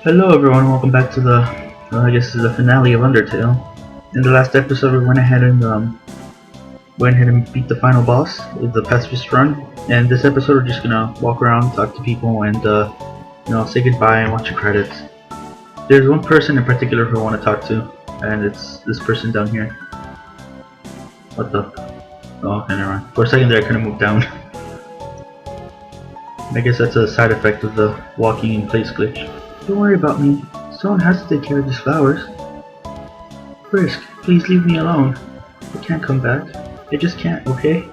Hello everyone, welcome back to the, I guess this is the finale of Undertale. In the last episode we went ahead and beat the final boss with the Pacifist run, and this episode we're just gonna walk around, talk to people, and say goodbye and watch the credits. There's one person in particular who I want to talk to, and it's this person down here. What the? Oh, okay, never mind. For a second there I couldn't move down. I guess that's a side effect of the walking in place glitch. Don't worry about me. Someone has to take care of these flowers. Frisk, please leave me alone. I can't come back. I just can't, okay?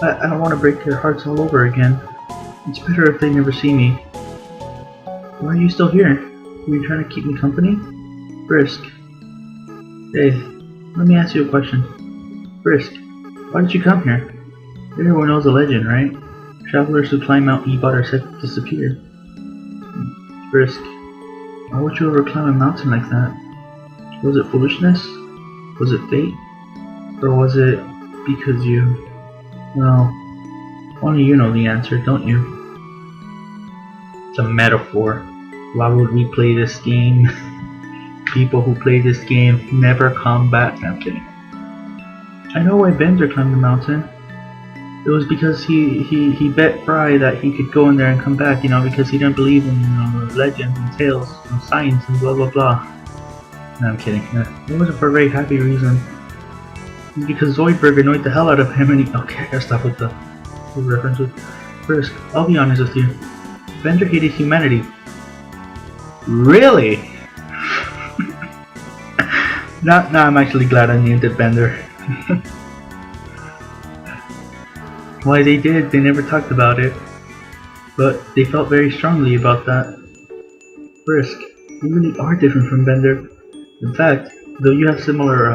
I don't want to break their hearts all over again. It's better if they never see me. Why are you still here? Were you trying to keep me company? Frisk. Hey, let me ask you a question. Frisk, why did you come here? Everyone knows the legend, right? Travelers who climb Mount Ebot are said to disappear. Frisk, why would you ever climb a mountain like that? Was it foolishness? Was it fate? Or was it because you... Well, only you know the answer, don't you? It's a metaphor. Why would we play this game? People who play this game never come back. No, I'm kidding. I know why Bender climbed the mountain. It was because he bet Fry that he could go in there and come back, because he didn't believe in legends and tales and science and blah blah blah. No, I'm kidding. It wasn't for a very happy reason. Because Zoidberg annoyed the hell out of him and okay, I gotta stop with the references. First, I'll be honest with you. Bender hated humanity. Really? Now I'm actually glad I named it Bender. Why they did, they never talked about it, but they felt very strongly about that. Frisk, you really are different from Bender. In fact, though you have similar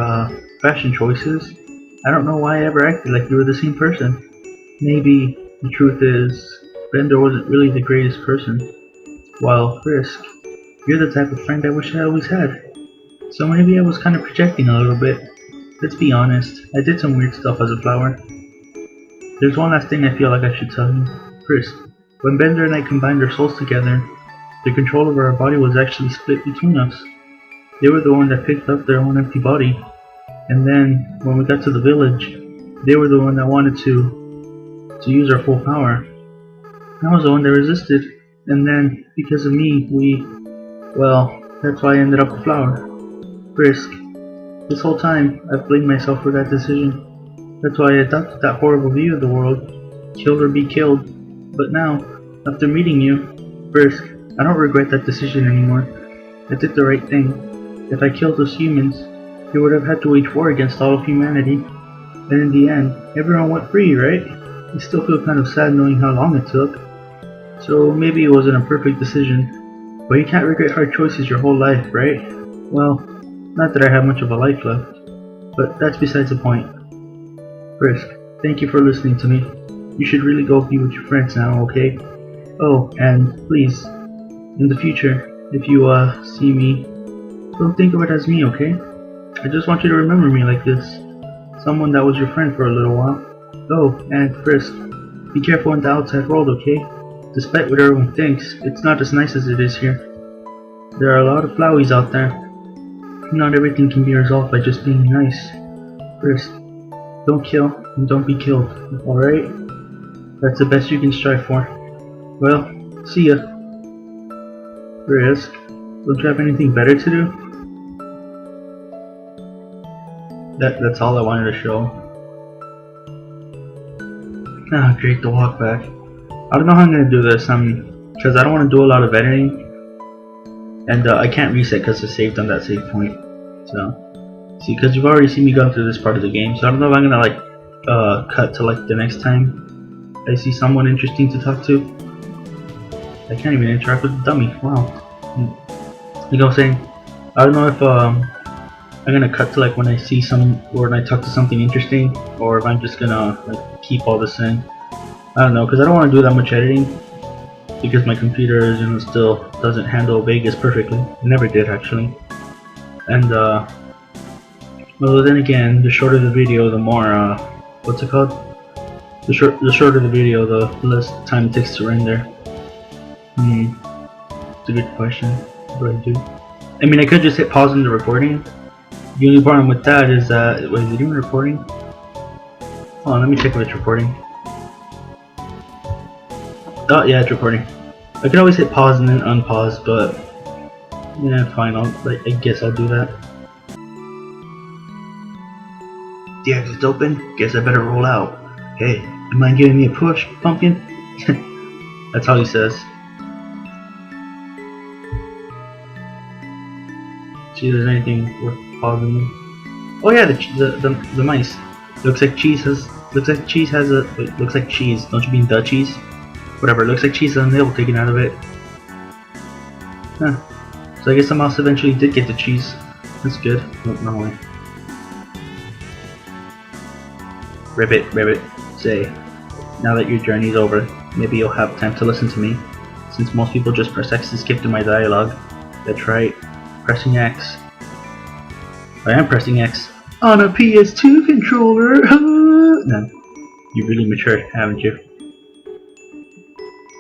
fashion choices, I don't know why I ever acted like you were the same person. Maybe the truth is, Bender wasn't really the greatest person, while Frisk, you're the type of friend I wish I always had. So maybe I was kind of projecting a little bit. Let's be honest, I did some weird stuff as a flower. There's one last thing I feel like I should tell you. First, when Bender and I combined our souls together, the control over our body was actually split between us. They were the one that picked up their own empty body. And then, when we got to the village, they were the one that wanted to use our full power. I was the one that resisted. And then, because of me, well, that's why I ended up a flower. Frisk, this whole time, I've blamed myself for that decision. That's why I adopted that horrible view of the world. Kill or be killed. But now, after meeting you, Frisk, I don't regret that decision anymore. I did the right thing. If I killed those humans, they would have had to wage war against all of humanity. And in the end, everyone went free, right? I still feel kind of sad knowing how long it took. So maybe it wasn't a perfect decision. But you can't regret hard choices your whole life, right? Well, not that I have much of a life left. But that's besides the point. Frisk, thank you for listening to me. You should really go be with your friends now, okay? Oh, and please, in the future, if you see me, don't think of it as me, okay? I just want you to remember me like this. Someone that was your friend for a little while. Oh, and Frisk, be careful in the outside world, okay? Despite what everyone thinks, it's not as nice as it is here. There are a lot of flowies out there. Not everything can be resolved by just being nice. Frisk, don't kill and don't be killed, alright? That's the best you can strive for. Well, see ya. Frisk, don't you have anything better to do? That's all I wanted to show. Ah, great to walk back. I don't know how I'm gonna do this, because I don't want to do a lot of editing. And I can't reset because I saved on that save point. So. See, because you've already seen me go through this part of the game, so I don't know if I'm gonna cut to the next time I see someone interesting to talk to. I can't even interact with the dummy. Wow. Like I was saying, I don't know if I'm gonna cut to when I see when I talk to something interesting, or if I'm just gonna keep all this in. I don't know, because I don't want to do that much editing, because my computer still doesn't handle Vegas perfectly. It never did actually, and well, then again, the shorter the video, the more, what's it called? The shorter the video, the less time it takes to render. That's a good question. What do I do? I mean, I could just hit pause in the recording. The only problem with that is that, wait, is it even recording? Hold on, let me check if it's recording. Oh, yeah, it's recording. I could always hit pause and then unpause, but yeah, fine. I guess I'll do that. The exit's open. Guess I better roll out. Hey, you mind giving me a push, pumpkin? That's all he says. See if there's anything worth pausing. Oh yeah, the mice. Looks like cheese has a wait, looks like cheese. Don't you mean the cheese? Whatever. Looks like cheese has a nibble taken out of it. Huh. So I guess the mouse eventually did get the cheese. That's good. Nope, no way. Ribbit, say, now that your journey's over, maybe you'll have time to listen to me. Since most people just press X to skip to my dialogue. That's right. Pressing X. I am pressing X. On a PS2 controller! No, you really matured, haven't you?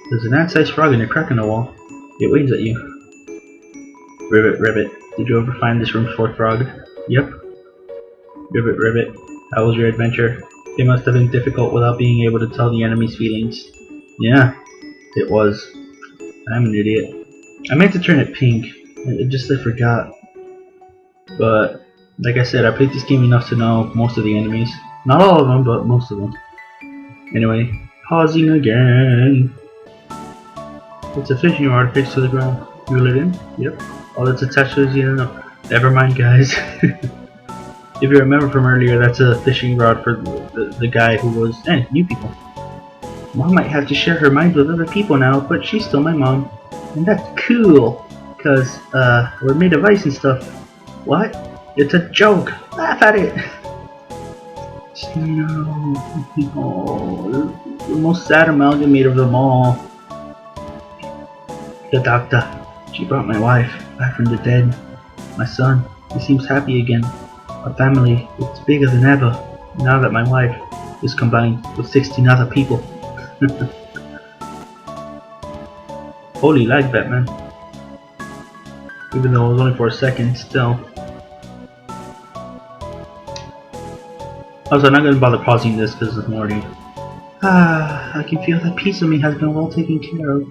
There's an ant-sized frog in a crack in the wall. It waves at you. Ribbit, did you ever find this room's fourth frog? Yep. Ribbit, how was your adventure? It must have been difficult without being able to tell the enemy's feelings. Yeah, it was. I'm an idiot. I meant to turn it pink. I forgot. But, like I said, I played this game enough to know most of the enemies. Not all of them, but most of them. Anyway, pausing again. It's a fishing rod fixed to the ground. Reel it in? Yep. All that's attached to it, never mind, guys. If you remember from earlier, that's a fishing rod for the guy who was... new people. Mom might have to share her mind with other people now, but she's still my mom. And that's cool, because, we're made of ice and stuff. What? It's a joke! Laugh at it! No, the most sad amalgamate of them all. The doctor. She brought my wife back from the dead. My son, he seems happy again. Our family, it's bigger than ever, now that my wife is combined with 16 other people. Holy lag, Batman. Even though it was only for a second, still. Also, I'm not going to bother pausing this because it's morning. I can feel that piece of me has been well taken care of.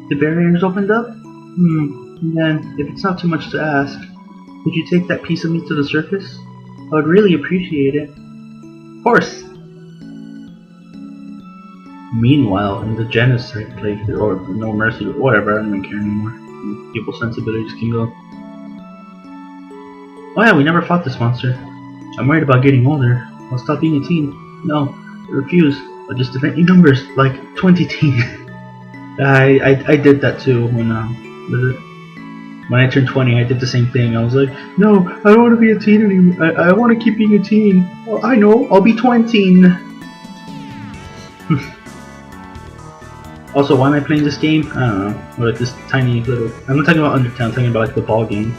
The barrier's opened up? Then, if it's not too much to ask, could you take that piece of me to the surface? I would really appreciate it. Of course! Meanwhile, in the genocide playthrough, or No Mercy, or whatever, I don't even care anymore. People's sensibilities can go. Oh yeah, we never fought this monster. I'm worried about getting older. I'll stop being a teen. No, I refuse. I'll just defend numbers, like 20 teen. I did that too when when I turned 20. I did the same thing. I was like, no, I don't want to be a teen anymore. I want to keep being a teen. Well, I know, I'll be 20. Also, why am I playing this game? I don't know. Or like this tiny little... I'm not talking about Undertale, I'm talking about like the ball game.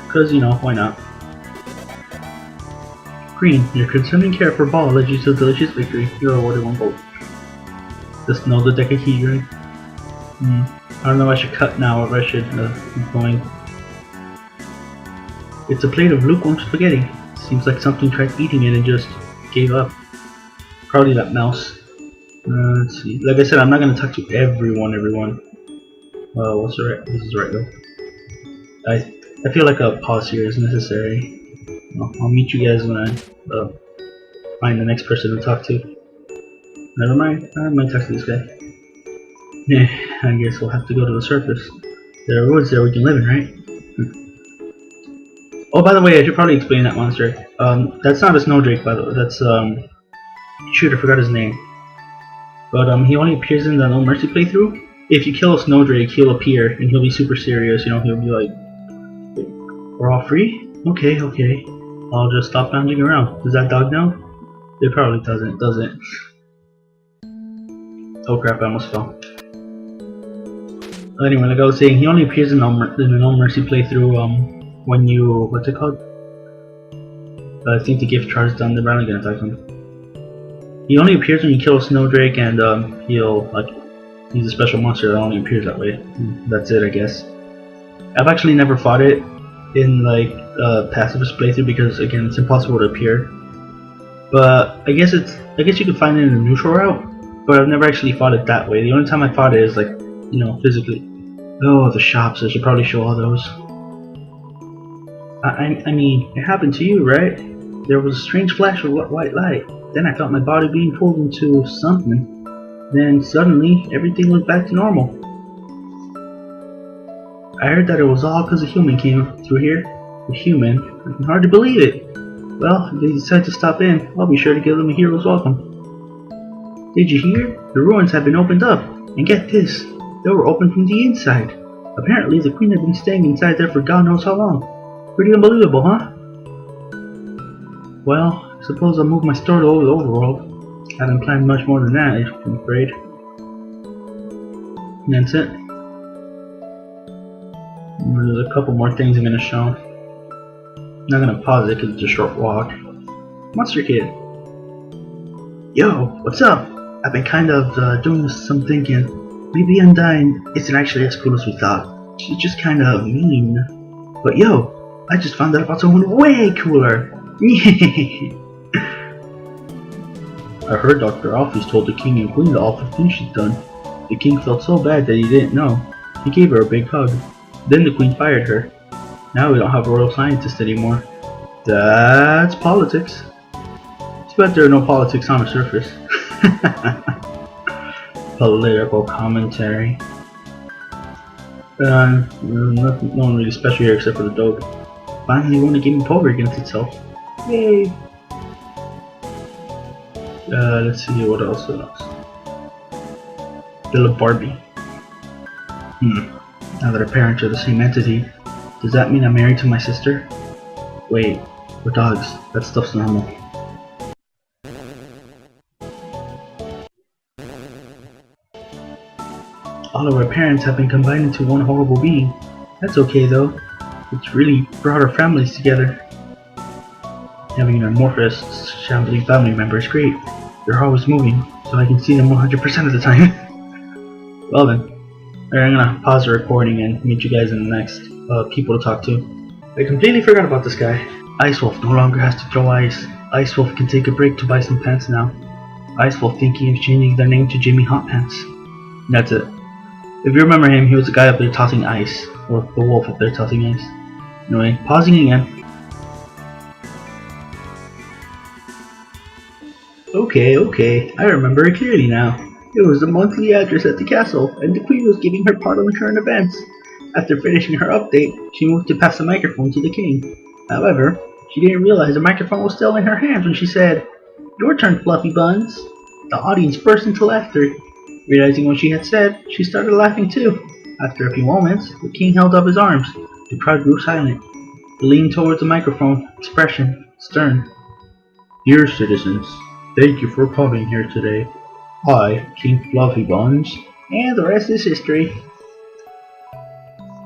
Because, you know, why not? Green, your concern and care for ball led you to a delicious victory. You're awarded 1 vote. Just know the decahedron. I don't know if I should cut now or if I should keep going. It's a plate of lukewarm spaghetti. Seems like something tried eating it and just gave up. Probably that mouse. Let's see. Like I said, I'm not gonna talk to everyone. What's the right? This is right though. I feel like a pause here is necessary. I'll meet you guys when I find the next person to talk to. Never mind. I might talk to this guy. Yeah, I guess we'll have to go to the surface. There are woods there we can live in, right? Oh, by the way, I should probably explain that monster. That's not a snowdrake, by the way. That's shoot, I forgot his name. But he only appears in the No Mercy playthrough. If you kill a snowdrake, he'll appear and he'll be super serious. You know, he'll be like, "We're all free? Okay. I'll just stop lounging around." Does that dog know? It probably doesn't, does it? Oh crap! I almost fell. Anyway, like I was saying, he only appears in the No Mercy playthrough. When you what's it called? I think the gift charge done. They're probably gonna attack him. He only appears when you kill a snowdrake, and he'll like He's a special monster that only appears that way. That's it, I guess. I've actually never fought it in like Pacifist playthrough because again it's impossible to appear. But I guess you can find it in the neutral route, but I've never actually fought it that way. The only time I fought it is like, you know, physically. Oh, the shops, I should probably show all those. I mean, it happened to you, right? There was a strange flash of white light. Then I felt my body being pulled into something. Then suddenly, everything went back to normal. I heard that it was all because a human came through here. A human? I can hardly believe it. Well, if they decide to stop in, I'll be sure to give them a hero's welcome. Did you hear? The ruins have been opened up. And get this, they were opened from the inside. Apparently, the queen had been staying inside there for God knows how long. Pretty unbelievable, huh? Well, I suppose I'll move my store to the overworld. Haven't planned much more than that, I'm afraid. And that's it. There's a couple more things I'm gonna show. I'm not gonna pause it because it's a short walk. Monster Kid. Yo, what's up? I've been kind of doing some thinking. Maybe Undyne isn't actually as cool as we thought. She's just kind of mean. But yo, I just found out about someone way cooler. I heard Dr. Alphys told the king and queen the awful thing she'd done. The king felt so bad that he didn't know. He gave her a big hug. Then the queen fired her. Now we don't have a royal scientist anymore. That's politics. It's bet there are no politics on the surface. Political commentary. No one really special here except for the dog. Finally won a game of poker against itself. Yay! Let's see what else. Little Barbie. Now that our parents are the same entity, does that mean I'm married to my sister? Wait, we're dogs. That stuff's normal. All of our parents have been combined into one horrible being. That's okay though. It's really brought our families together. Having an amorphous, shambling family member is great. They're always moving, so I can see them 100% of the time. Well then, I'm gonna pause the recording and meet you guys in the next people to talk to. I completely forgot about this guy. Ice Wolf no longer has to throw ice. Ice Wolf can take a break to buy some pants now. Ice Wolf thinking of changing their name to Jimmy Hot Pants. That's it. If you remember him, he was the guy up there tossing ice. Or the wolf up there tossing ice. Anyway, pausing again. Okay, I remember it clearly now. It was the monthly address at the castle, and the queen was giving her part on the current events. After finishing her update, she moved to pass the microphone to the king. However, she didn't realize the microphone was still in her hands when she said, "Your turn, Fluffy Buns." The audience burst into laughter. Realizing what she had said, she started laughing too. After a few moments, the king held up his arms. The crowd grew silent. He leaned towards the microphone, expression stern. "Dear citizens, thank you for coming here today. I, King Fluffy Buns," and the rest is history.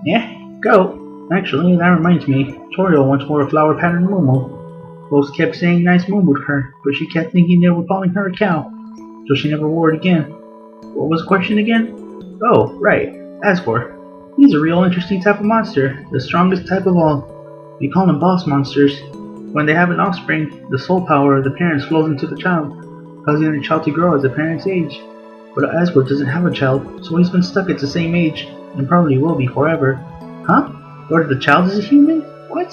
Yeah, go. Actually, that reminds me, Toriel once wore a flower patterned muumuu. Folks kept saying nice muumuu to her, but she kept thinking they were calling her a cow, so she never wore it again. What was the question again? Oh, right, Asgore. He's a real interesting type of monster, the strongest type of all. We call them boss monsters. When they have an offspring, the soul power of the parents flows into the child, causing the child to grow as the parent's age. But Asgore doesn't have a child, so he's been stuck at the same age, and probably will be forever. Huh? What if the child is a human? What?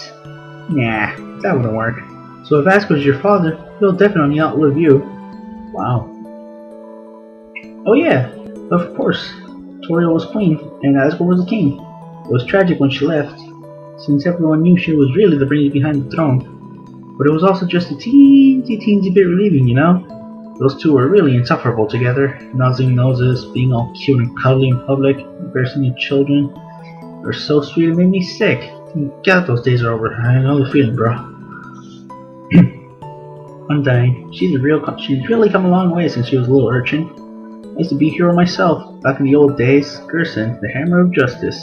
Nah, that wouldn't work. So if Asgore's your father, he'll definitely outlive you. Wow. Oh yeah, of course. Toriel was queen, and Asgore was the king. It was tragic when she left, since everyone knew she was really the brains behind the throne. But it was also just a teensy bit relieving, you know? Those two were really insufferable together, nuzzling noses, being all cute and cuddly in public, embarrassing the children. They were so sweet it made me sick. God, those days are over. I know the feeling, bro. Undyne, she's really come a long way since she was a little urchin. I used to be a hero myself, back in the old days. Gerson, the Hammer of Justice.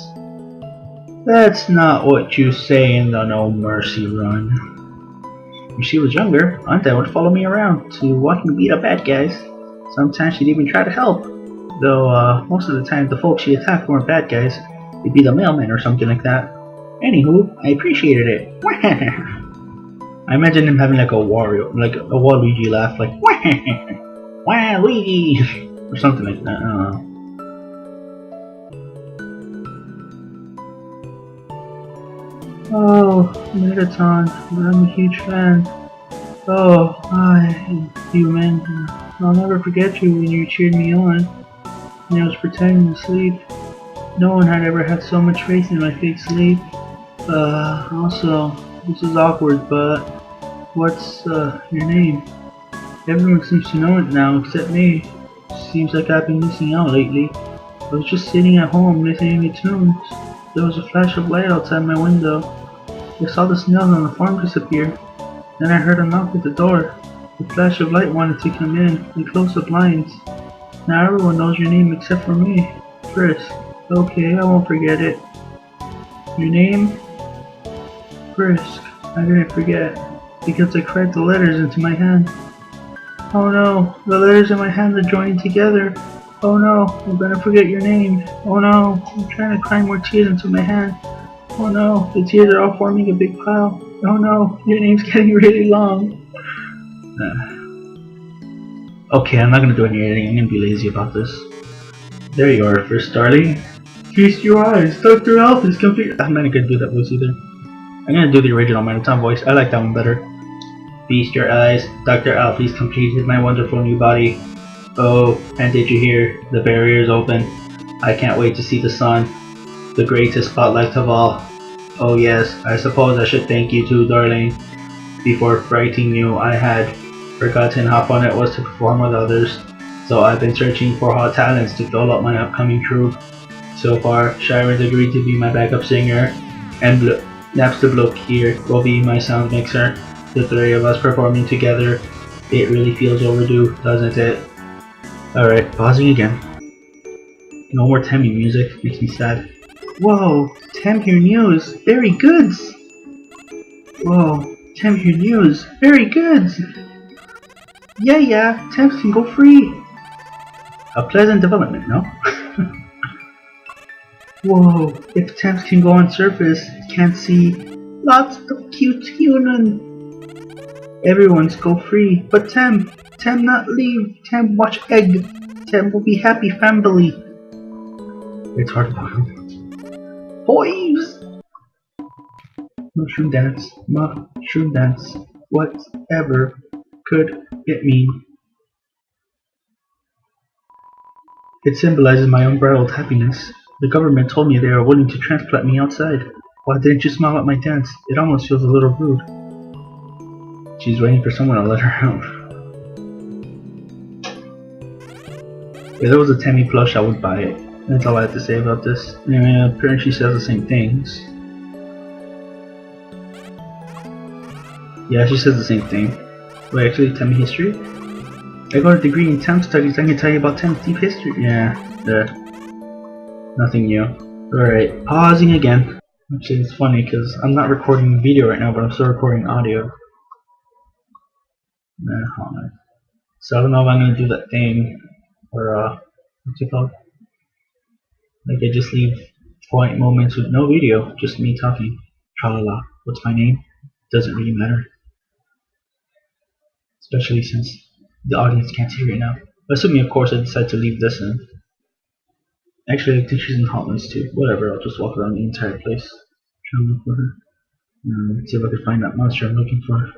That's not what you say in the No Mercy run. When she was younger, Undyne would follow me around to watch me beat up bad guys. Sometimes she'd even try to help. Though, most of the time the folks she attacked weren't bad guys. They'd be the mailman or something like that. Anywho, I appreciated it. I imagine him having like a Waluigi laugh, like Waluigi, or something like that. I don't know. Oh, Megaton, I'm a huge fan. Oh, hi, human. I'll never forget you when you cheered me on, and I was pretending to sleep. No one had ever had so much faith in my fake sleep. Also, this is awkward, but what's, your name? Everyone seems to know it now, except me. Seems like I've been missing out lately. I was just sitting at home listening to tunes. There was a flash of light outside my window. I saw the snails on the farm disappear. Then I heard a knock at the door. The flash of light wanted to come in. I closed the blinds. Now everyone knows your name except for me. Frisk. Okay, I won't forget it. Your name? Frisk. I didn't forget. Because I cried the letters into my hand. Oh no, the letters in my hand are joining together. Oh no, I'm gonna forget your name. Oh no, I'm trying to cry more tears into my hand. Oh no, the tears are all forming a big pile. Oh no, your name's getting really long. Okay, I'm not gonna do any editing. I'm gonna be lazy about this. There you are, First darling. Feast your eyes, Dr. Alf is complete. I'm not gonna do that voice either. I'm gonna do the original Minotaur voice. I like that one better. Feast your eyes, Dr. Alfie's completed my wonderful new body. Oh, and did you hear? The barrier's open. I can't wait to see the sun. The greatest spotlight of all. Oh yes, I suppose I should thank you too, darling. Before frighting you, I had forgotten how fun it was to perform with others. So I've been searching for hot talents to fill up my upcoming crew. So far, Sharon's agreed to be my backup singer, and Napster Bloke here will be my sound mixer. The three of us performing together. It really feels overdue, doesn't it? Alright, pausing again. No more Temmie music, makes me sad. Whoa, Temmie news, very good! Whoa, Temmie news, very good! Yeah, Temps can go free! A pleasant development, no? Whoa, if Temps can go on surface, can't see lots of cute human. Everyone's go free, but Tem not leave, Tem watch egg, Tem will be happy family. It's hard to bottom. Boys! Mushroom dance, whatever could it mean? It symbolizes my unbridled happiness. The government told me they are willing to transplant me outside. Why didn't you smile at my dance? It almost feels a little rude. She's waiting for someone to let her out. If there was a Temmie plush, I would buy it. That's all I have to say about this. Yeah, apparently she says the same things. Yeah, she says the same thing. Wait, actually, Temmie history? I got a degree in temp studies. I can tell you about Temmie deep history. Yeah, nothing new. Alright, pausing again. Actually, it's funny because I'm not recording video right now, but I'm still recording audio. So I don't know if I'm gonna do that thing, or what's it called? Like I just leave quiet moments with no video, just me talking. Tra-la-la. What's my name? Doesn't really matter. Especially since the audience can't hear it now. Assuming, of course, I decide to leave this in. Actually, I think she's in Hotlands too. Whatever, I'll just walk around the entire place. Try and look for her. See if I can find that monster I'm looking for.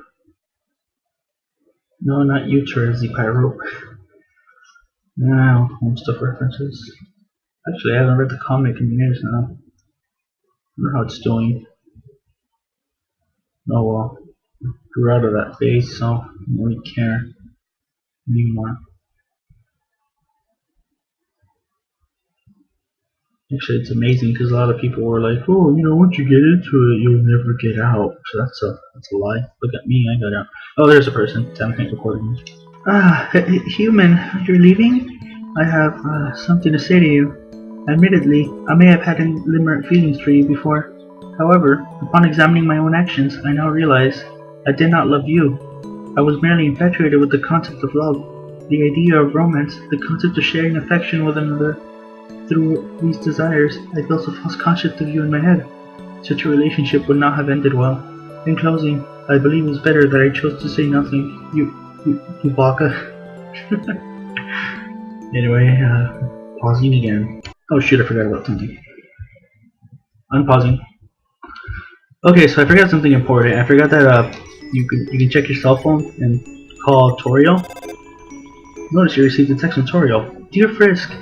No, not you, Terezy Pyro. Now, home stuff references. Actually, I haven't read the comic in years now. I wonder how it's doing. Oh well. Grew out of that phase, so I don't really care anymore. Actually, it's amazing because a lot of people were like, "Oh, once you get into it, you'll never get out." So that's a lie. Look at me, I got out. Oh, there's a person. Damn, I can't record me. Human, you're leaving? I have something to say to you. Admittedly, I may have had limerent feelings for you before. However, upon examining my own actions, I now realize I did not love you. I was merely infatuated with the concept of love. The idea of romance, the concept of sharing affection with another through these desires, I built a false concept of you in my head. Such a relationship would not have ended well. In closing, I believe it was better that I chose to say nothing. You baka. Anyway, pausing again. Oh shoot, I forgot about something. Unpausing. Okay, so I forgot something important. I forgot that you can check your cell phone and call Toriel. Notice you received a text from Toriel. Dear Frisk,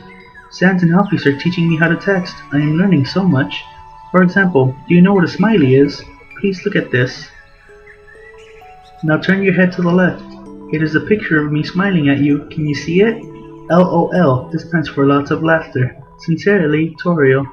Sans and Alphys are teaching me how to text. I am learning so much. For example, do you know what a smiley is? Please look at this. Now turn your head to the left. It is a picture of me smiling at you. Can you see it? LOL. This stands for lots of laughter. Sincerely, Toriel.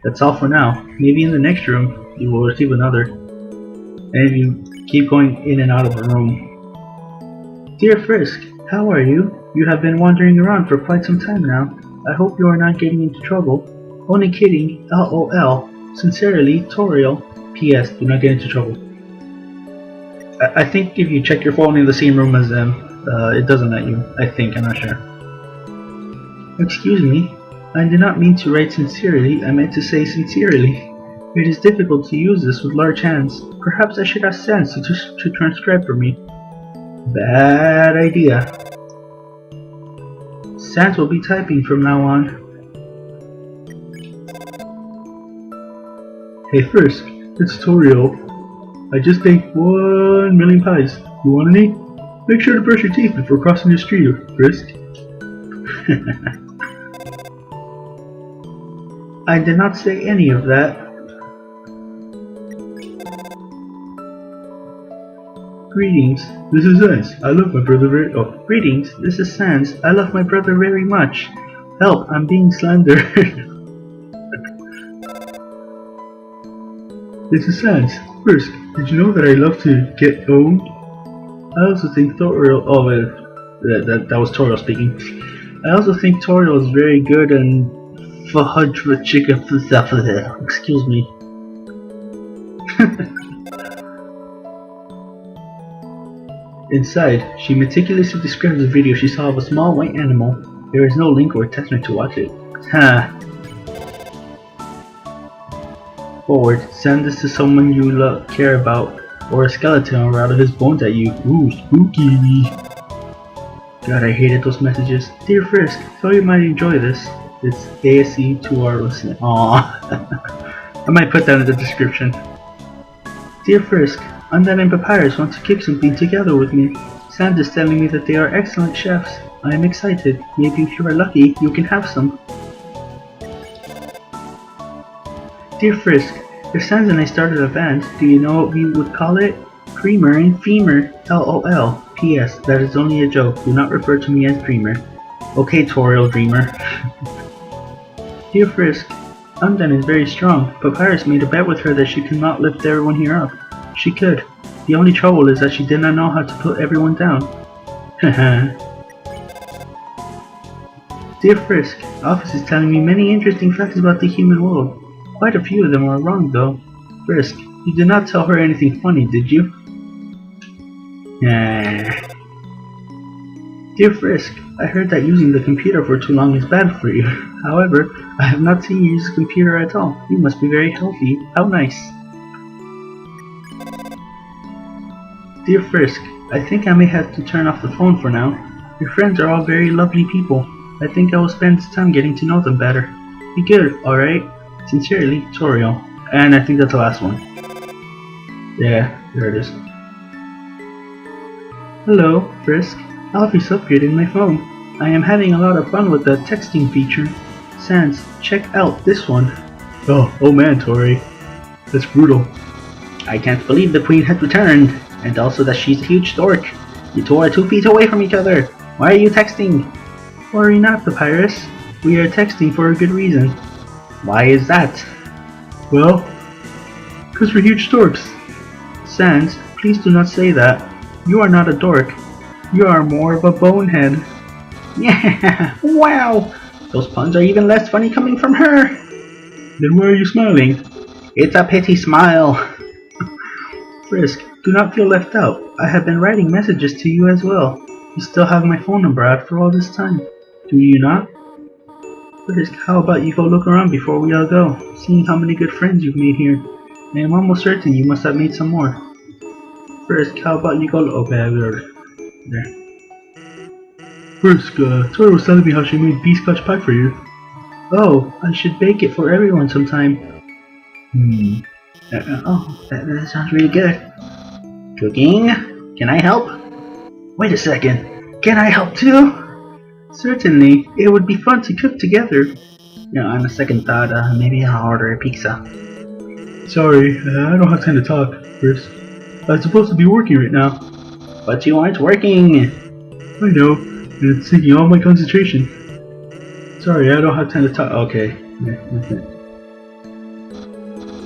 That's all for now. Maybe in the next room, you will receive another. And if you keep going in and out of a room. Dear Frisk, how are you? You have been wandering around for quite some time now. I hope you are not getting into trouble. Only kidding. LOL. Sincerely, Toriel. P.S. Do not get into trouble. I think if you check your phone in the same room as them, it doesn't let you. I think. I'm not sure. Excuse me. I did not mean to write sincerely. I meant to say sincerely. It is difficult to use this with large hands. Perhaps I should ask Sans to transcribe for me. Bad idea. Sans will be typing from now on. Hey Frisk, it's Toriel. I just ate 1,000,000 pies. You want any? Make sure to brush your teeth before crossing the street, Frisk. I did not say any of that. Greetings, this is Sans. I love my brother very Greetings, this is Sans. I love my brother very much. Help, I'm being slandered. This is Sans. Frisk, did you know that I love to get owned? I also think Toriel. Oh, that was Toriel speaking. I also think Toriel is very good and fudge with chicken. Excuse me. Inside, she meticulously describes the video she saw of a small white animal. There is no link or attachment to watch it. Ha! Forward, send this to someone you care about, or a skeleton will rattle his bones at you. Ooh, spooky! God, I hated those messages. Dear Frisk, thought you might enjoy this. It's ASCII to our listening. Aww. I might put that in the description. Dear Frisk, Undead and Papyrus want to cook something together with me. Sans is telling me that they are excellent chefs. I am excited. Maybe if you are lucky, you can have some. Dear Frisk, if Sans and I started a band, do you know what we would call it? Creamer and Femur. LOL. P.S. That is only a joke. Do not refer to me as Dreamer. Okay, Toriel Dreamer. Dear Frisk, Undead is very strong. Papyrus made a bet with her that she could not lift everyone here up. She could. The only trouble is that she did not know how to put everyone down. Haha. Dear Frisk, Office is telling me many interesting facts about the human world. Quite a few of them are wrong though. Frisk, you did not tell her anything funny, did you? Nah. Dear Frisk, I heard that using the computer for too long is bad for you. However, I have not seen you use a computer at all. You must be very healthy. How nice. Dear Frisk, I think I may have to turn off the phone for now. Your friends are all very lovely people. I think I will spend time getting to know them better. Be good, alright? Sincerely, Toriel. And I think that's the last one. Yeah, there it is. Hello, Frisk. Alphys upgraded my phone. I am having a lot of fun with the texting feature. Sans, check out this one. Oh man, Tori. That's brutal. I can't believe the queen had returned. And also that she's a huge dork. You two are 2 feet away from each other. Why are you texting? Worry not, Papyrus. We are texting for a good reason. Why is that? Well, because we're huge dorks. Sans, please do not say that. You are not a dork. You are more of a bonehead. Yeah, wow! Those puns are even less funny coming from her. Then why are you smiling? It's a pity smile. Frisk, do not feel left out. I have been writing messages to you as well. You still have my phone number after all this time, do you not? Frisk, how about you go look around before we all go, seeing how many good friends you've made here. I am almost certain you must have made some more. Frisk, how about you go okay, there. Frisk, Tori was telling me how she made bee scotch pie for you. Oh, I should bake it for everyone sometime. That sounds really good. Cooking? Can I help? Wait a second. Can I help too? Certainly. It would be fun to cook together. On a second thought, maybe I'll order a pizza. Sorry, I don't have time to talk, Frisk. I'm supposed to be working right now. But you aren't working. I know, and it's taking all my concentration. Sorry, I don't have time to talk. Okay.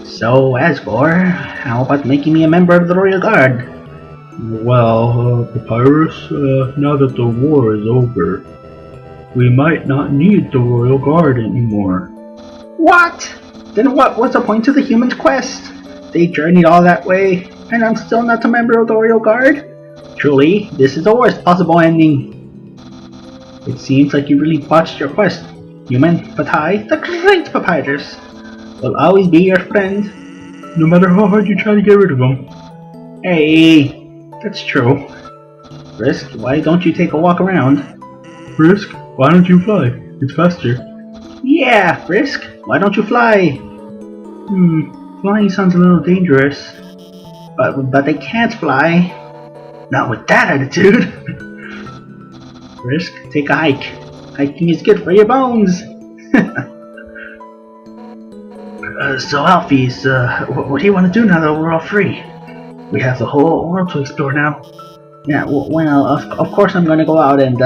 So, Asgore, how about making me a member of the Royal Guard? Well, Papyrus, now that the war is over, we might not need the Royal Guard anymore. What? Then what was the point of the humans' quest? They journeyed all that way, and I'm still not a member of the Royal Guard? Truly, this is the worst possible ending. It seems like you really botched your quest, human, but I, the great Papyrus, will always be your friend, no matter how hard you try to get rid of him. Hey, that's true. Frisk, why don't you take a walk around? Frisk, why don't you fly? It's faster. Yeah, Frisk, why don't you fly? Flying sounds a little dangerous. But they can't fly. Not with that attitude. Frisk, take a hike. Hiking is good for your bones. So Alphys, what do you want to do now that we're all free? We have the whole world to explore now. Yeah, well, of course I'm gonna go out and,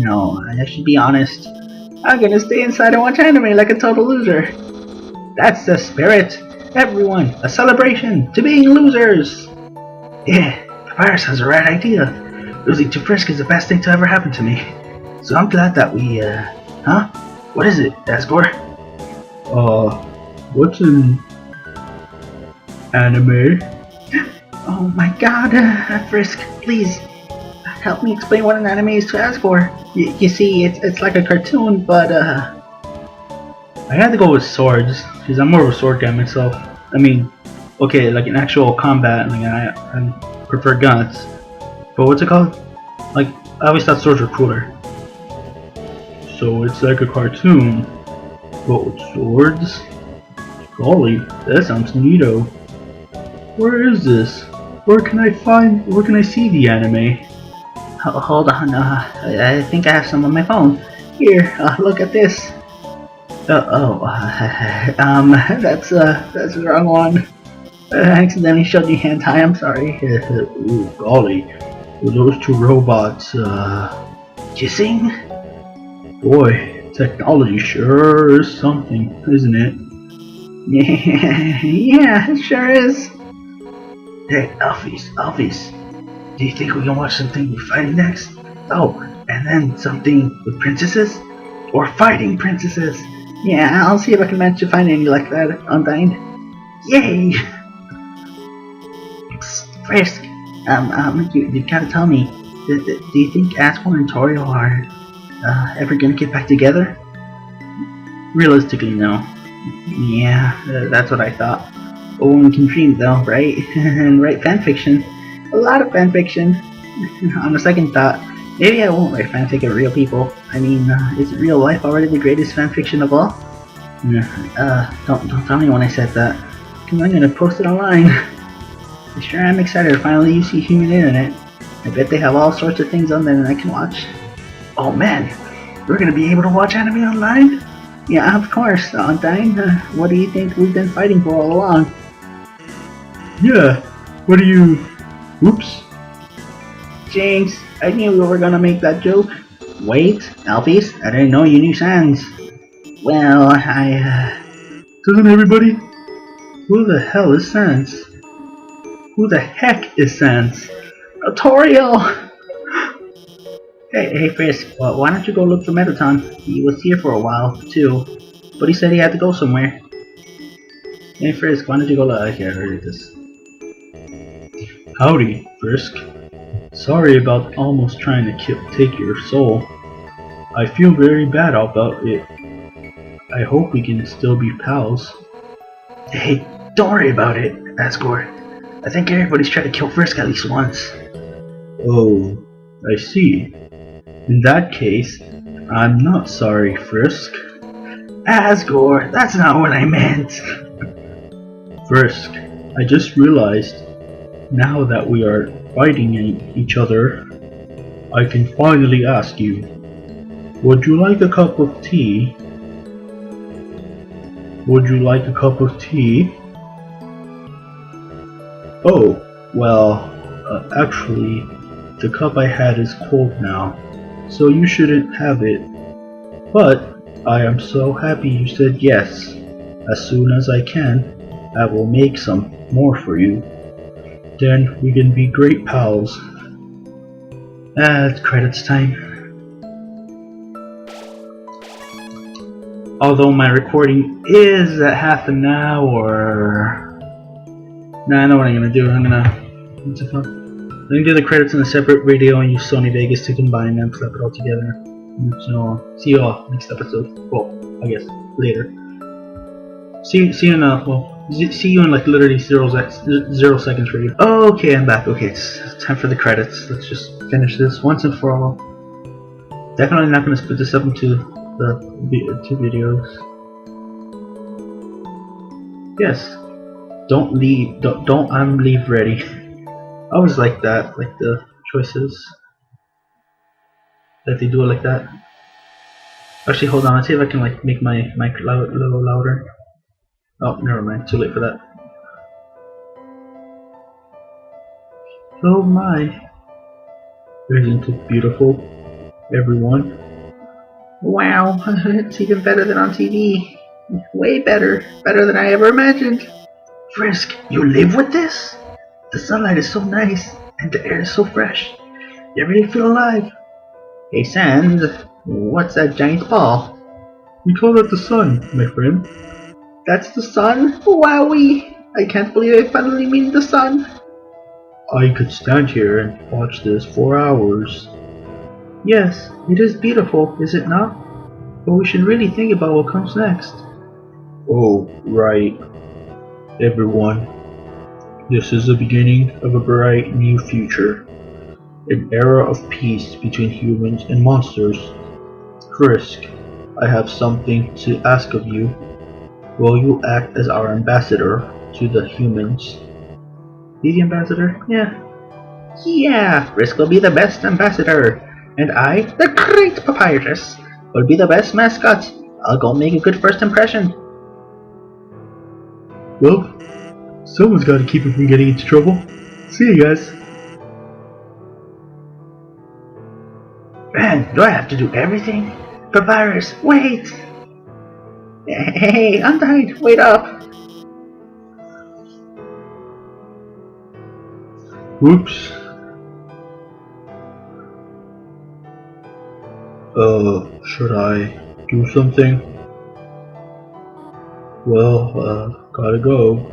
no, I should be honest. I'm gonna stay inside and watch anime like a total loser. That's the spirit. Everyone, a celebration to being losers. Yeah, Papyrus has the right idea. Losing to Frisk is the best thing to ever happen to me. So I'm glad that we, huh? What is it, Asgore? What's an anime? Oh my god, Frisk, please, help me explain what an anime is to Asgore. You see, it's like a cartoon, but, I had to go with swords, because I'm more of a sword guy myself. I mean, okay, like in actual combat, like I prefer guns. But what's it called? Like, I always thought swords were cooler. So it's like a cartoon, but with swords? Golly, that sounds neato. Where is this? Where can I see the anime? Hold on, I think I have some on my phone. Here, look at this. That's the wrong one. I accidentally showed you hentai, I'm sorry. Ooh, golly. Those two robots, kissing? Boy, technology sure is something, isn't it? Yeah, it sure is. Hey, Alphys, do you think we can watch something with fighting next? Oh, and then something with princesses? Or fighting princesses? Yeah, I'll see if I can manage to find any like that, Undyne. Yay! Frisk, you gotta tell me, do you think Asgore and Toriel are, ever gonna get back together? Realistically, no. Yeah, that's what I thought. But one can dream though, right? And write fanfiction. A lot of fanfiction. On the second thought, maybe I won't write fanfic of real people. I mean, isn't real life already the greatest fanfiction of all? Don't tell me when I said that, because I'm gonna post it online. I sure am excited to finally use the human internet. I bet they have all sorts of things on there that I can watch. Oh man, we're gonna be able to watch anime online? Yeah, of course, Undyne. What do you think we've been fighting for all along? Yeah, what do you... Oops. Jinx, I knew we were gonna make that joke. Wait, Alphys, I didn't know you knew Sans. Well, Doesn't everybody? Who the hell is Sans? Who the heck is Sans? Toriel! Hey Frisk, why don't you go look for Metaton? He was here for a while, too, but he said he had to go somewhere. Hey Frisk, why don't you go look here, this. Howdy, Frisk. Sorry about almost trying to take your soul. I feel very bad about it. I hope we can still be pals. Hey, don't worry about it, ASCII. I think everybody's tried to kill Frisk at least once. Oh, I see. In that case, I'm not sorry, Frisk. ASCII, that's not what I meant. Frisk, I just realized, now that we are fighting each other, I can finally ask you, would you like a cup of tea? Would you like a cup of tea? Oh, well, actually, the cup I had is cold now, so you shouldn't have it. But I am so happy you said yes. As soon as I can, I will make some more for you. Then we can be great pals. It's credits time. Although my recording is at half an hour. Nah, I know what I'm gonna do. I'm gonna do the credits in a separate video and use Sony Vegas to combine them, slap it all together. So see you all next episode. Well, I guess later. See you in see you in like literally 0 seconds for you. Okay, I'm back. Okay, it's time for the credits. Let's just finish this once and for all. Definitely not gonna split this up into the 2 videos. Yes. Don't leave. Don't I'm leave ready. I always like that, like the choices that they do it like that. Actually, hold on. Let's see if I can like make my mic a little louder. Oh, never mind. Too late for that. Oh my! Isn't it beautiful, everyone? Wow, it's even better than on TV. Way better. Better than I ever imagined. Frisk, you live with this? The sunlight is so nice, and the air is so fresh. You really feel alive. Hey Sans, what's that giant ball? We call that the sun, my friend. That's the sun? Wowee! I can't believe I finally meet the sun. I could stand here and watch this for hours. Yes, it is beautiful, is it not? But we should really think about what comes next. Oh, right. Everyone, this is the beginning of a bright new future. An era of peace between humans and monsters. Frisk, I have something to ask of you. Will you act as our ambassador to the humans? Be the ambassador? Yeah. Yeah, Frisk will be the best ambassador. And I, the great Papyrus, will be the best mascot. I'll go make a good first impression. Well, someone's got to keep him from getting into trouble. See you guys. Man, do I have to do everything? Papyrus, wait! Hey, Untied, wait up! Whoops. Should I do something? Well, gotta go.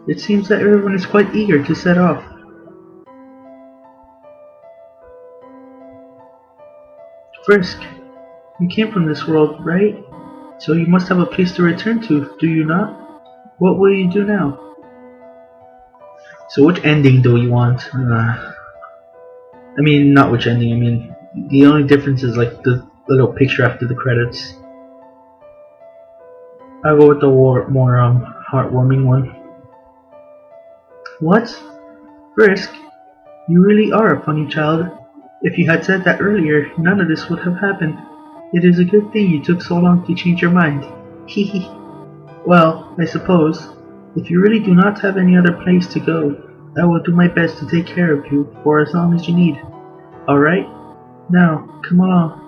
It seems that everyone is quite eager to set off. Frisk, you came from this world, right? So you must have a place to return to, do you not? What will you do now? So which ending do you want? I mean, not which ending, I mean, the only difference is like the little picture after the credits. I'll go with the more heartwarming one. What? Frisk, you really are a funny child. If you had said that earlier, none of this would have happened. It is a good thing you took so long to change your mind. Hehe. Well, I suppose, if you really do not have any other place to go, I will do my best to take care of you for as long as you need. Alright? Now, come along.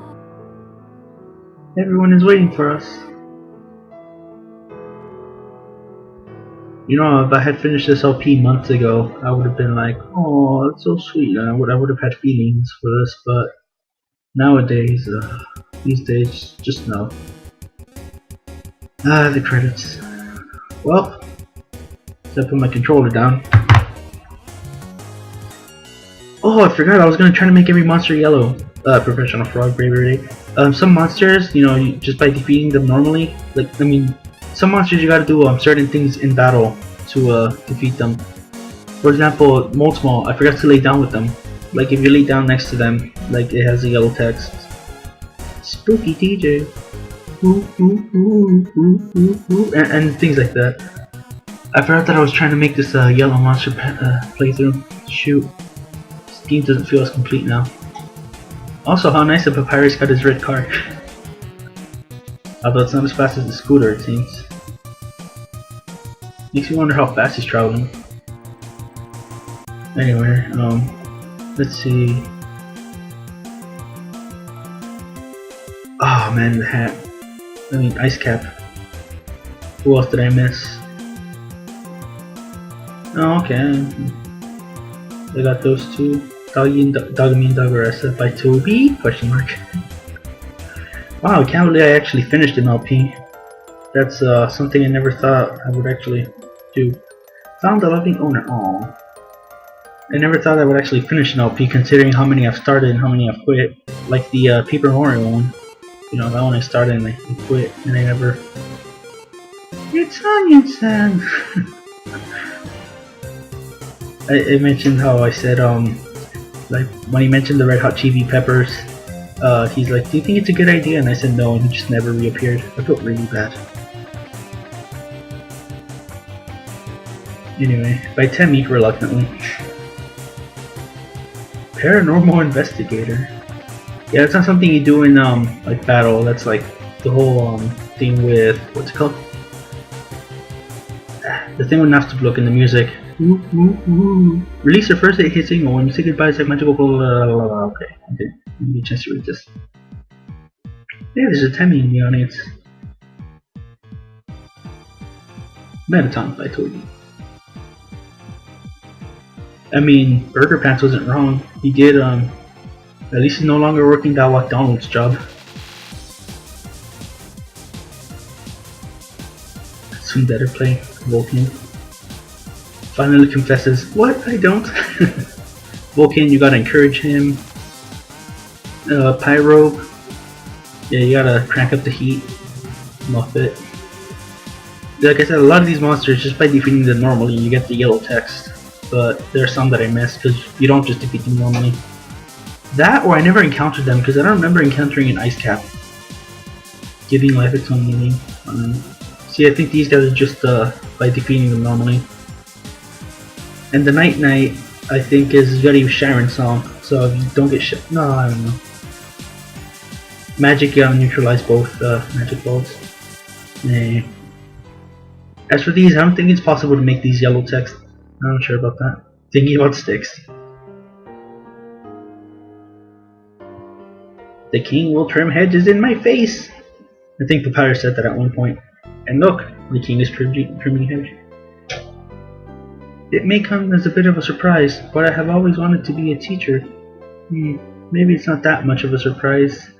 Everyone is waiting for us. You know, if I had finished this LP months ago, I would have been like, oh, that's so sweet. I would have had feelings for this, but nowadays, these days, just no. The credits. Well, I put my controller down. Oh, I forgot. I was gonna try to make every monster yellow. Professional frog bravery. Some monsters, you know, just by defeating them normally. Like, I mean, some monsters you gotta do certain things in battle to defeat them. For example, Moldsmal, I forgot to lay down with them. Like, if you lay down next to them, like, it has a yellow text. Spooky DJ. Ooh, ooh, ooh, ooh, ooh, ooh. And things like that. I forgot that I was trying to make this yellow monster playthrough. Shoot. This game doesn't feel as complete now. Also, how nice that Papyrus got his red car. Although it's not as fast as the scooter, it seems. Makes me wonder how fast he's traveling. Anyway, let's see. Oh man, the hat. I mean, ice cap. Who else did I miss? Oh, okay. I got those two. Doggy and Doggeressa by Toby? Question mark. Wow, I can't believe I actually finished an LP. That's something I never thought I would actually do. Found the loving owner. Aww. I never thought I would actually finish an LP considering how many I've started and how many I've quit. Like the Paper Mario one. You know, that one I started and I quit and I never... It's Onion-san! I mentioned how I said, like, when he mentioned the Red Hot Chili Peppers, he's like, do you think it's a good idea? And I said no, and he just never reappeared. I felt really bad. Anyway, by Temmie, reluctantly. Paranormal Investigator. Yeah, that's not something you do in, like, battle. That's like the whole, thing with, what's it called? The thing with Naftablook in the music. Ooh, ooh, ooh. Release your first hit single. When you say goodbye, it's like magical. Blah, blah, blah, blah. Okay, give me a chance to read this. Yeah, there's a Temmie in the audience. Metaton, I told you. I mean, Burger Pants wasn't wrong. He did, at least he's no longer working that McDonald's job. Soon better play Vulcan. Finally confesses, what? I don't. Vulcan, you gotta encourage him. Pyro, yeah, you gotta crank up the heat. Muffet. Like I said, a lot of these monsters, just by defeating them normally, you get the yellow text. But there are some that I missed because you don't just defeat them normally. That, or I never encountered them because I don't remember encountering an ice cap. Giving life its own meaning. See, I think these guys are just by defeating them normally. And the Night Knight, I think, is you gotta use Sharon's song. So if you don't get shit, no, I don't know. Magic, you gotta neutralize both magic balls. Nah. As for these, I don't think it's possible to make these yellow text. I'm not sure about that. Thinking about sticks. The king will trim hedges in my face! I think Papyrus said that at one point. And look, the king is trimming hedge. It may come as a bit of a surprise, but I have always wanted to be a teacher. Maybe it's not that much of a surprise.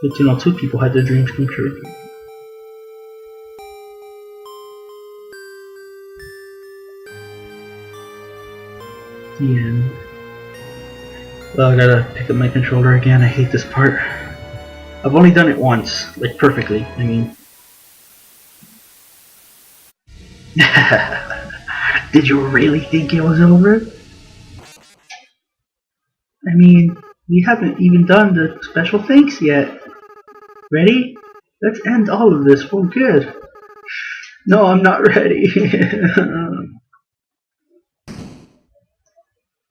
But you know, two people had their dreams come true. The end. Well, I gotta pick up my controller again. I hate this part. I've only done it once, like perfectly. I mean, did you really think it was over? I mean, we haven't even done the special thanks yet. Ready? Let's end all of this for good. No, I'm not ready.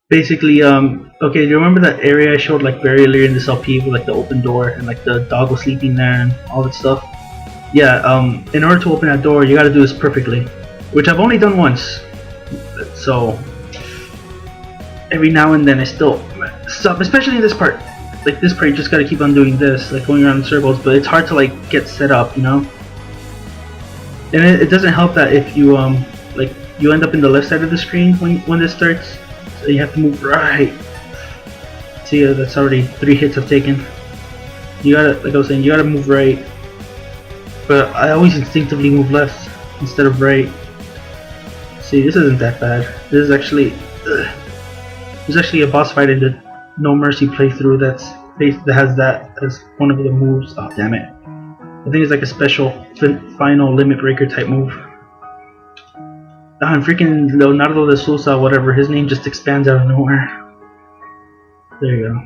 Basically, okay, do you remember that area I showed like very earlier in this LP with like the open door and like the dog was sleeping there and all that stuff? Yeah, in order to open that door, you gotta do this perfectly. Which I've only done once. So, every now and then I still stop, especially in this part. Like this part, you just gotta keep on doing this, like going around in circles, but it's hard to like get set up, you know? And it doesn't help that if you, like, you end up in the left side of the screen when this starts. So you have to move right. See, that's already 3 hits I've taken. You gotta, like I was saying, you gotta move right. But I always instinctively move left instead of right. See, this isn't that bad. This is actually there's actually a boss fight in the No Mercy playthrough that has that as one of the moves. Oh damn it! I think it's like a special final limit breaker type move. And freaking Leonardo de Sousa, whatever, his name just expands out of nowhere. There you go.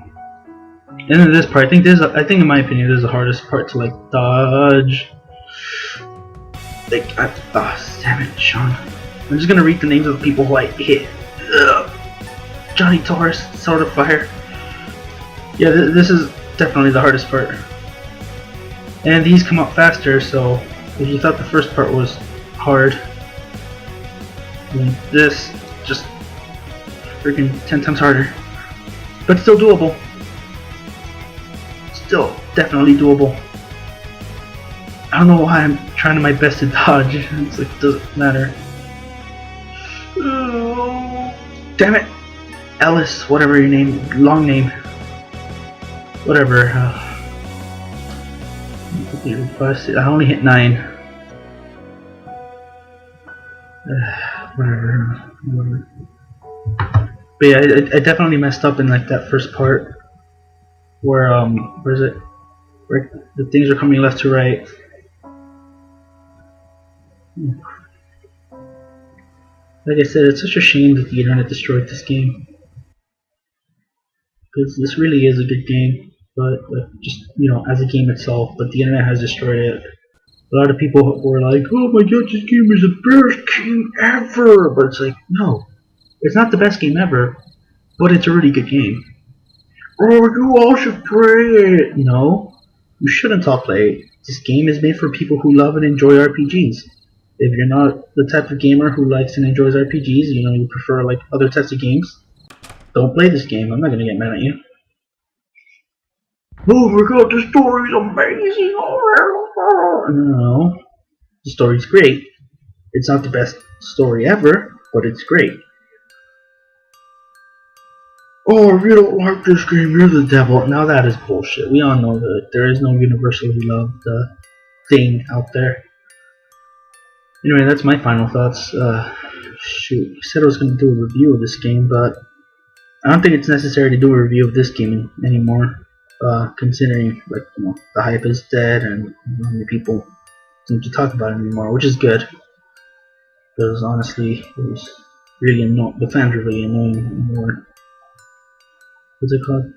And then this part, I think in my opinion, this is the hardest part to like dodge. Like, damn it, Sean. I'm just gonna read the names of the people who I hit. Johnny Torres, Sword of Fire. Yeah, this is definitely the hardest part. And these come up faster, so if you thought the first part was hard, then this just freaking 10 times harder. But still doable. Still definitely doable. I don't know why I'm trying my best to dodge. It's like, it doesn't matter. Oh, damn it! Ellis, whatever your name, long name. Whatever. I only hit 9. Whatever. But yeah, I definitely messed up in like that first part where where is it? Where the things are coming left to right. Like I said, it's such a shame that the internet destroyed this game, because this really is a good game, but just, you know, as a game itself, but the internet has destroyed it. A lot of people were like, oh my god, this game is the best game ever, but it's like, no, it's not the best game ever, but it's a really good game. Oh, you all should play it! No, you shouldn't all play it. This game is made for people who love and enjoy RPGs. If you're not the type of gamer who likes and enjoys RPGs, you know, you prefer like other types of games, don't play this game. I'm not gonna get mad at you. Oh my god, the story's amazing! No, the story's great. It's not the best story ever, but it's great. Oh, if you don't like this game, you're the devil. Now that is bullshit. We all know that there is no universally loved thing out there. Anyway, that's my final thoughts. Shoot, I said I was going to do a review of this game, but I don't think it's necessary to do a review of this game anymore. Considering, like, you know, the hype is dead and not many people seem to talk about it anymore, which is good. Because honestly, it was really annoying. The fans were really annoying. What's it called?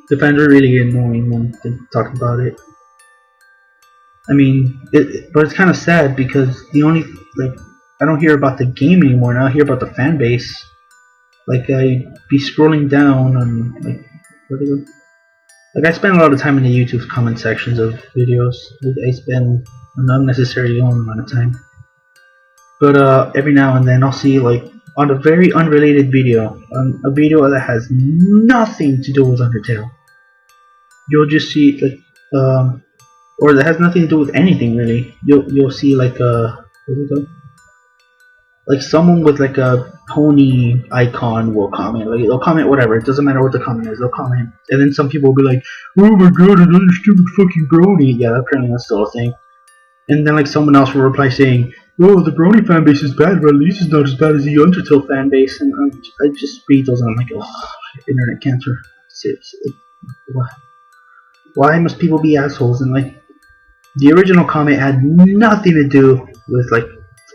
The fans were really annoying when they talk about it. I mean, but it's kind of sad because the only, like, I don't hear about the game anymore. Now I hear about the fan base. Like, I'd be scrolling down and like I spend a lot of time in the YouTube comment sections of videos. I spend an unnecessarily long amount of time. But every now and then I'll see, like, on a very unrelated video, a video that has nothing to do with Undertale, you'll just see, like, or that has nothing to do with anything really. You'll see like like someone with like a pony icon will comment. Like, they'll comment whatever. It doesn't matter what the comment is. They'll comment, and then some people will be like, "Oh my god, another stupid fucking brony." Yeah, apparently that's still a thing. And then like someone else will reply saying, "Oh, the brony fan base is bad, but at least it's not as bad as the Undertale fan base." And I just read those and I'm like, oh, internet cancer. Seriously, why must people be assholes? And like, the original comment had nothing to do with like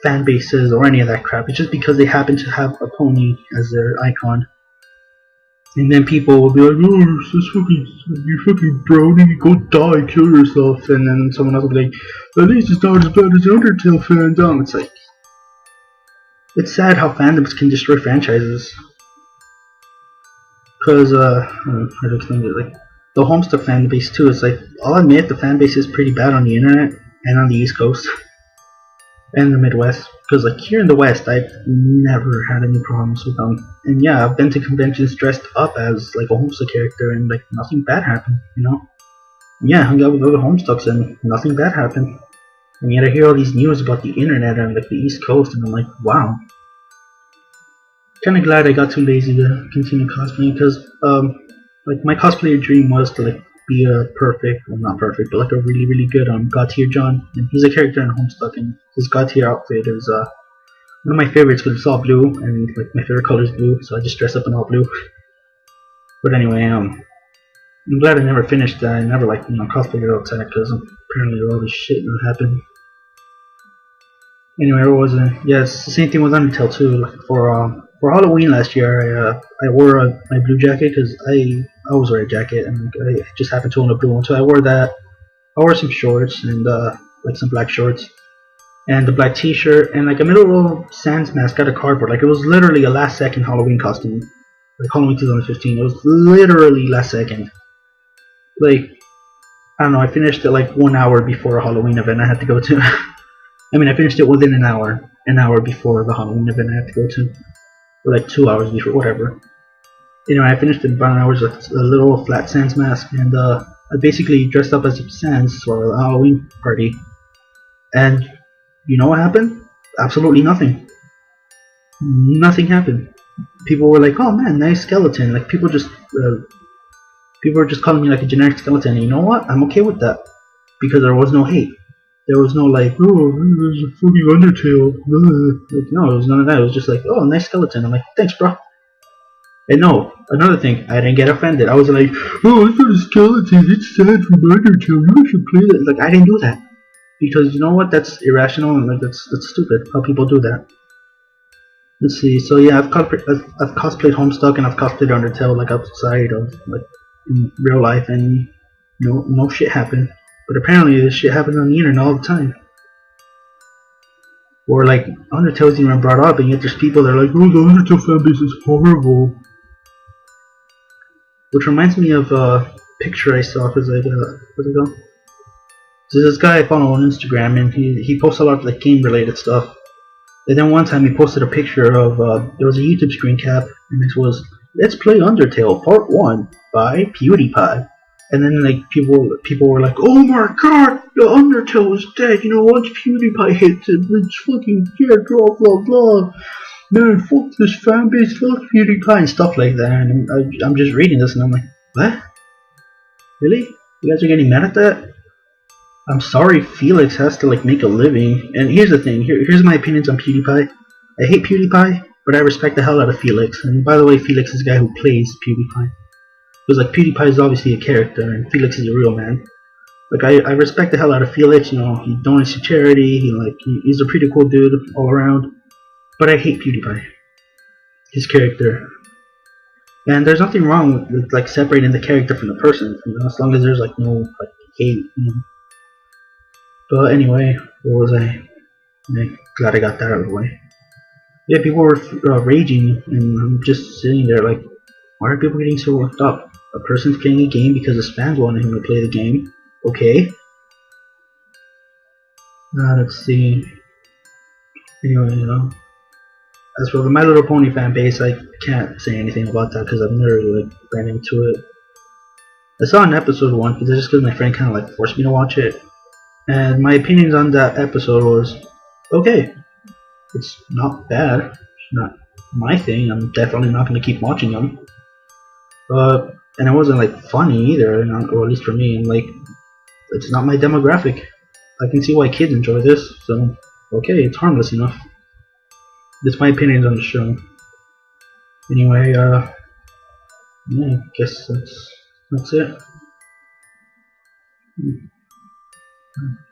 fan bases or any of that crap. It's just because they happen to have a pony as their icon. And then people will be like, "Oh, you fucking brony, go die, kill yourself." And then someone else will be like, "At least it's not as bad as Undertale fandom." It's like, it's sad how fandoms can destroy franchises. Because, how to explain it? Like, the Homestuck fan base too. It's like, I'll admit the fan base is pretty bad on the internet and on the East Coast and the Midwest. Because like here in the West, I've never had any problems with them. And yeah, I've been to conventions dressed up as like a Homestuck character, and like nothing bad happened. You know? Yeah, I hung out with other Homestucks and nothing bad happened. And yet I hear all these news about the internet and like the East Coast, and I'm like, wow. Kind of glad I got too lazy to continue cosplaying, because like my cosplayer dream was to like be a perfect, well not perfect, but like a really good God tier John, and he's a character in Homestuck, and his God tier outfit is One of my favorites because it's all blue, and like my favorite color is blue, so I just dress up in all blue. But anyway, I'm glad I never finished that. I never like cosplayed outside because apparently all this shit that happened. Anyway, what was it? Yeah, it's the same thing with Undertale too. Like for Halloween last year, I wore my blue jacket because I always wear a jacket, and I just happened to own a blue one, so I wore that. I wore some shorts and like some black shorts and the black T-shirt and like a little sans mask out of cardboard. Like it was literally a last second Halloween costume, like Halloween 2015. It was literally last second. Like I don't know. I finished it like 1 hour before a Halloween event I had to go to. I mean, I finished it within an hour before the Halloween event I had to go to, or like 2 hours before, whatever. Anyway, I finished it about an hour with a little flat sans mask, and I basically dressed up as a sans for a Halloween party. And you know what happened? Absolutely nothing. Nothing happened. People were like, "Oh man, nice skeleton." Like people were just calling me like a generic skeleton. And you know what? I'm okay with that because there was no hate. There was no like, "Oh, there's a fucking Undertale." Like, no, it was none of that. It was just like, "Oh, nice skeleton." I'm like, "Thanks, bro." And no, another thing, I didn't get offended. I was like, "Oh, it's not a skeleton. It's sad from Undertale. You should play that." Like I didn't do that because you know what? That's irrational and like that's stupid. How people do that. Let's see. So yeah, I've cosplayed Homestuck and I've cosplayed Undertale like outside of like in real life, and no shit happened. But apparently this shit happens on the internet all the time. Or like Undertale isn't even brought up, and yet there's people that are like, "Oh, the Undertale fanbase is horrible." Which reminds me of a picture I saw. Cause like, what's it called? So this guy I follow on Instagram, and he posts a lot of like game related stuff. And then one time he posted a picture of there was a YouTube screen cap, and this was "Let's Play Undertale Part 1 by PewDiePie." And then like people were like, "Oh my god, the Undertale is dead. You know, once PewDiePie hits it, it's fucking dead, blah blah blah. Man, fuck this fanbase, fuck PewDiePie," and stuff like that. And I'm just reading this and I'm like, what? Really? You guys are getting mad at that? I'm sorry Felix has to like make a living. And here's the thing, here's my opinions on PewDiePie. I hate PewDiePie, but I respect the hell out of Felix. And by the way, Felix is the guy who plays PewDiePie. Because like PewDiePie is obviously a character and Felix is a real man. Like I respect the hell out of Felix, you know, he donates to charity, he's a pretty cool dude all around. But I hate PewDiePie. His character. And there's nothing wrong with like separating the character from the person, you know, as long as there's like no like hate, you know. But anyway, what was I? I'm glad I got that out of the way. Yeah, people were raging, and I'm just sitting there like, why are people getting so worked up? A person's playing a game because his fans wanted him to play the game. Okay. Let's see. Anyway, you know. As for the My Little Pony fan base, I can't say anything about that because I've never like ran into it. I saw an episode once, but that's just because my friend kind of like forced me to watch it. And my opinions on that episode was, okay, it's not bad. It's not my thing. I'm definitely not going to keep watching them. And it wasn't like funny either, or at least for me. And like, it's not my demographic. I can see why kids enjoy this. So okay, it's harmless enough. That's my opinions on the show. Anyway, yeah, I guess that's it.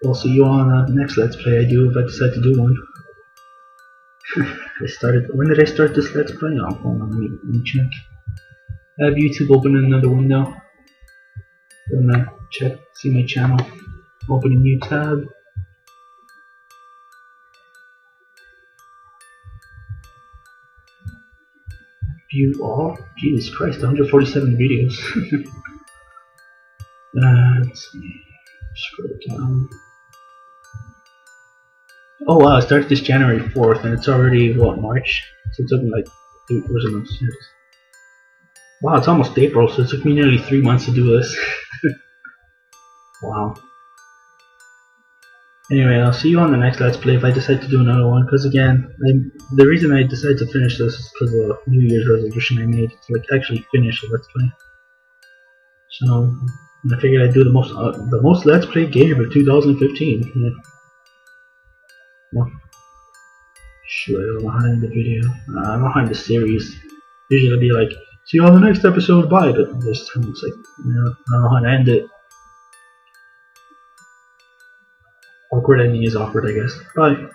I'll see you on the next Let's Play I do if I decide to do one. When did I start this Let's Play? Oh, hold on, let me check. I have YouTube open in another window. I'm gonna check, see my channel. Open a new tab. View all? Jesus Christ, 147 videos. Let's see. Scroll down. Oh wow, I started this January 4th and it's already, what, March? So it took me like 8 months. Wow, it's almost April, so it took me nearly 3 months to do this. Wow. Anyway, I'll see you on the next Let's Play if I decide to do another one, because again, the reason I decided to finish this is because of a New Year's resolution I made to like actually finish the Let's Play. So, I figured I'd do the most Let's Play game of 2015. Yeah. Well, Shit, I don't know how to end the video. I don't know how to end the series. Usually it'll be like, see you on the next episode, bye, but this time it's like, I don't know how to end it. Awkward ending is awkward, I guess. Bye.